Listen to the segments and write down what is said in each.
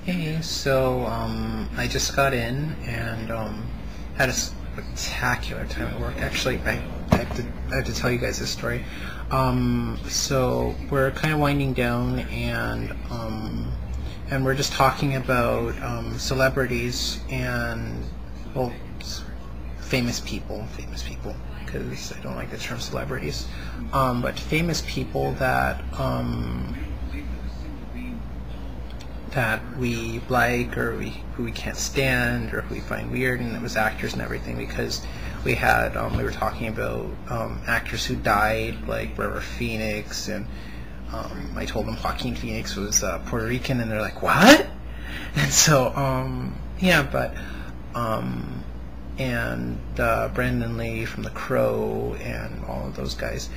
Hey, so I just got in and had a spectacular time at work. Actually, I have to tell you guys this story. So we're kind of winding down, and we're just talking about celebrities and, well, famous people, because I don't like the term celebrities, but famous people that we like, or who we can't stand, or who we find weird. And it was actors and everything, because we were talking about actors who died, like River Phoenix, and I told them Joaquin Phoenix was Puerto Rican, and they're like, what? And so yeah, but and Brandon Lee from The Crow and all of those guys.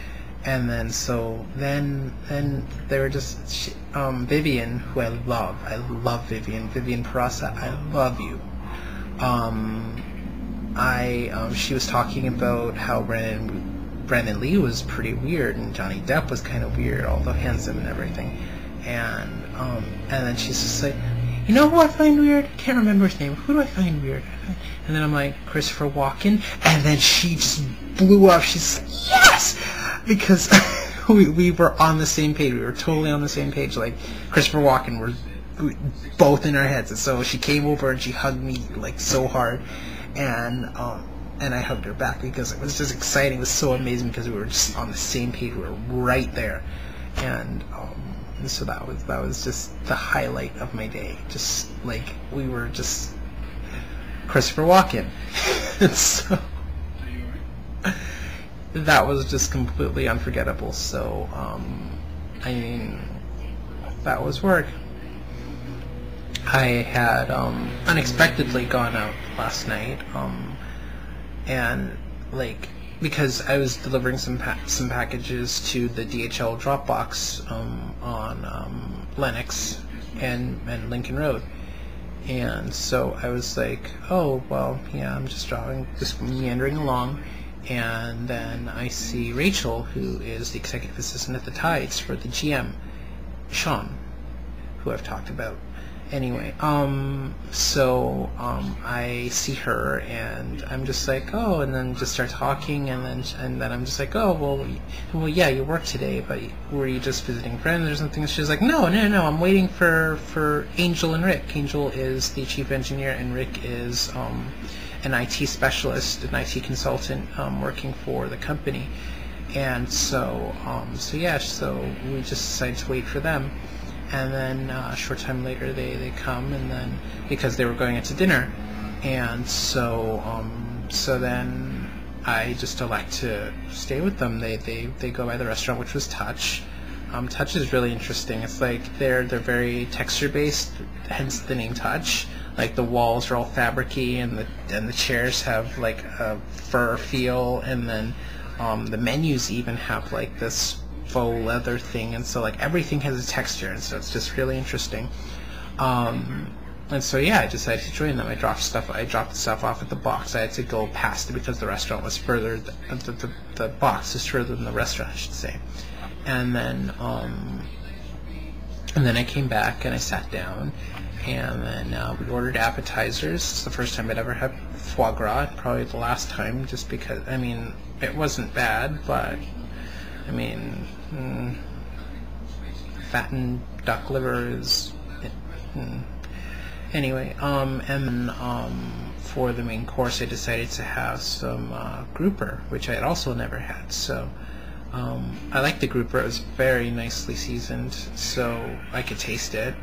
And then they were just Vivian, who I love Vivian Peraza, I love you. She was talking about how Brandon Lee was pretty weird, and Johnny Depp was kind of weird, although handsome and everything. And then she's just like, you know who I find weird? I can't remember his name. Who do I find weird? And then I'm like, Christopher Walken. And then she just blew up. She's like, yes! Because we were on the same page. We were totally on the same page. Like, Christopher Walken, we both in our heads. And so she came over and she hugged me like so hard, and I hugged her back, because it was just exciting. It was so amazing, because we were just on the same page. We were right there, and so that was just the highlight of my day. Just like, we were just Christopher Walken. And so that was just completely unforgettable. So I mean, that was work. I had unexpectedly gone out last night, and like, because I was delivering some packages to the DHL Dropbox on Lenox and Lincoln Road. And so I was like, oh, well, yeah, I'm just meandering along, and then I see Rachel, who is the executive assistant at the Tides for the GM, Sean, who I've talked about. Anyway, so I see her, and I'm just like, oh, and then just start talking, and then I'm just like, oh, well, yeah, you work today, but were you just visiting friends or something? And she's like, no, I'm waiting for Angel and Rick. Angel is the chief engineer, and Rick is an IT specialist, an IT consultant, working for the company. And so yeah, so we just decided to wait for them. And then a short time later, they come, and then, because they were going out to dinner, and so then I just elect to stay with them. They go by the restaurant, which was Touch. Touch is really interesting. It's like they're very texture based, hence the name Touch. Like, the walls are all fabric-y, and the chairs have like a fur feel, and then the menus even have like this faux leather thing, and so like everything has a texture, and so it's just really interesting. And so yeah, I decided to join them. I dropped the stuff off at the box. I had to go past it because the restaurant was further. The box is further than the restaurant, I should say. And then I came back and I sat down, and then we ordered appetizers. It's the first time I'd ever had foie gras, probably the last time, just because, I mean, it wasn't bad, but I mean, fattened duck liver is... Anyway, and then for the main course, I decided to have some grouper, which I had also never had. So I liked the grouper. It was very nicely seasoned, so I could taste it.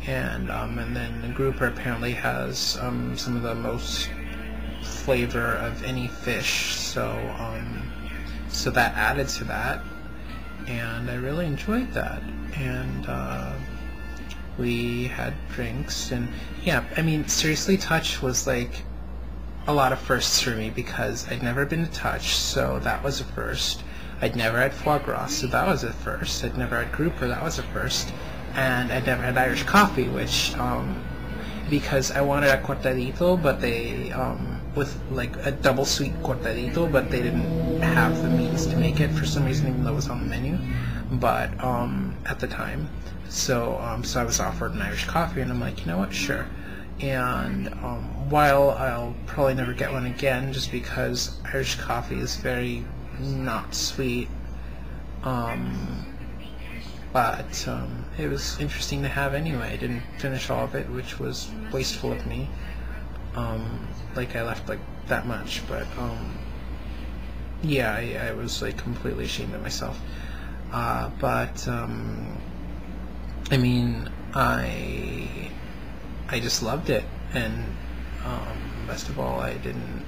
And then the grouper apparently has some of the most flavor of any fish, so that added to that, and I really enjoyed that. And we had drinks, and yeah, I mean, seriously, Touch was like a lot of firsts for me, because I'd never been to Touch, so that was a first. I'd never had foie gras, so that was a first. I'd never had grouper, that was a first. And I'd never had Irish coffee, which because I wanted a cortadito, but with like a double sweet cortadito, but they didn't have the means to make it for some reason, even though it was on the menu. But at the time, so I was offered an Irish coffee, and I'm like, you know what, sure. And while I'll probably never get one again, just because Irish coffee is very not sweet, but it was interesting to have anyway. I didn't finish all of it, which was wasteful of me. Like I left like that much, but yeah, I was like completely ashamed of myself. But I mean, I just loved it, and best of all, I didn't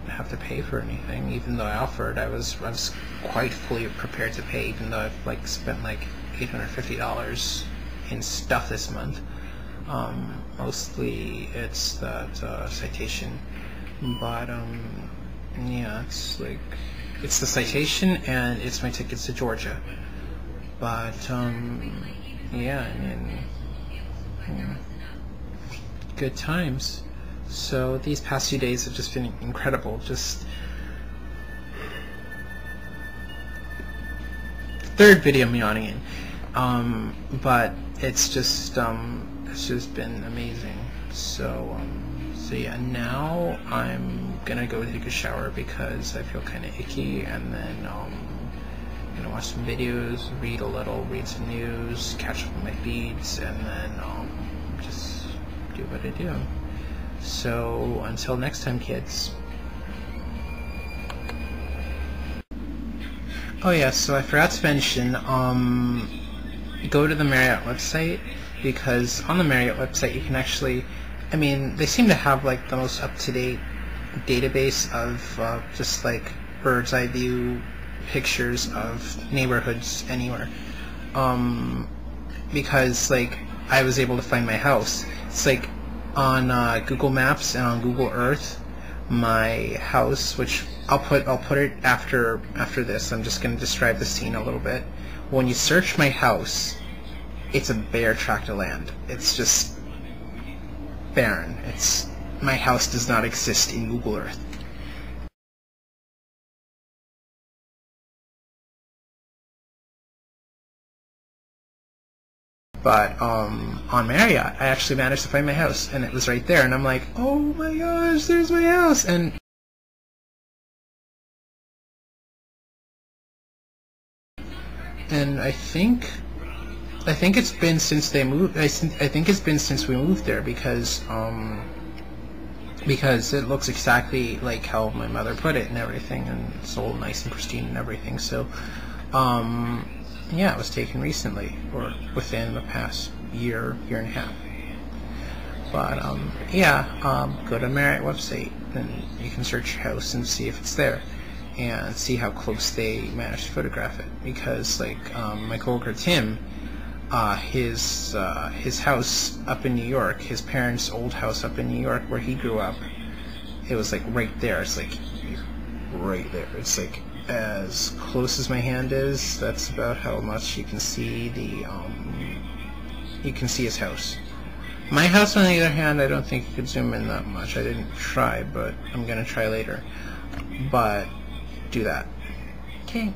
have to pay for anything. Even though I offered, I was quite fully prepared to pay, even though I've like spent like $850 in stuff this month. Mostly it's that citation, but yeah, it's like it's the citation and it's my tickets to Georgia. But yeah, I mean, good times. So these past few days have just been incredible. Just third video I'm yawning in, but it's just been amazing. So yeah, now I'm gonna go take a shower because I feel kind of icky, and then gonna watch some videos, read a little, read some news, catch up on my feeds, and then just do what I do. So until next time, kids. Oh yeah, so I forgot to mention, go to the Marriott website, because on the Marriott website you can actually, I mean, they seem to have like the most up-to-date database of just like bird's eye view pictures of neighborhoods anywhere. Because like I was able to find my house. It's like on Google Maps and on Google Earth, my house, which I'll put it after this. I'm just gonna describe the scene a little bit. When you search my house, it's a bare tract of land. It's just barren. My house does not exist in Google Earth. But on Marriott, I actually managed to find my house, and it was right there. And I'm like, oh my gosh, there's my house! And I think it's been since they moved. I think it's been since we moved there, because it looks exactly like how my mother put it and everything, and it's all nice and pristine and everything. So yeah, it was taken recently, or within the past year and a half. But yeah, go to the Marriott website, and you can search your house and see if it's there, and see how close they managed to photograph it. Because like my coworker Tim, his house up in New York, his parents' old house up in New York where he grew up, it was like right there. It's like right there. It's like as close as my hand is. That's about how much you can see his house. My house, on the other hand, I don't think you could zoom in that much. I didn't try, but I'm gonna try later. But do that. Okay.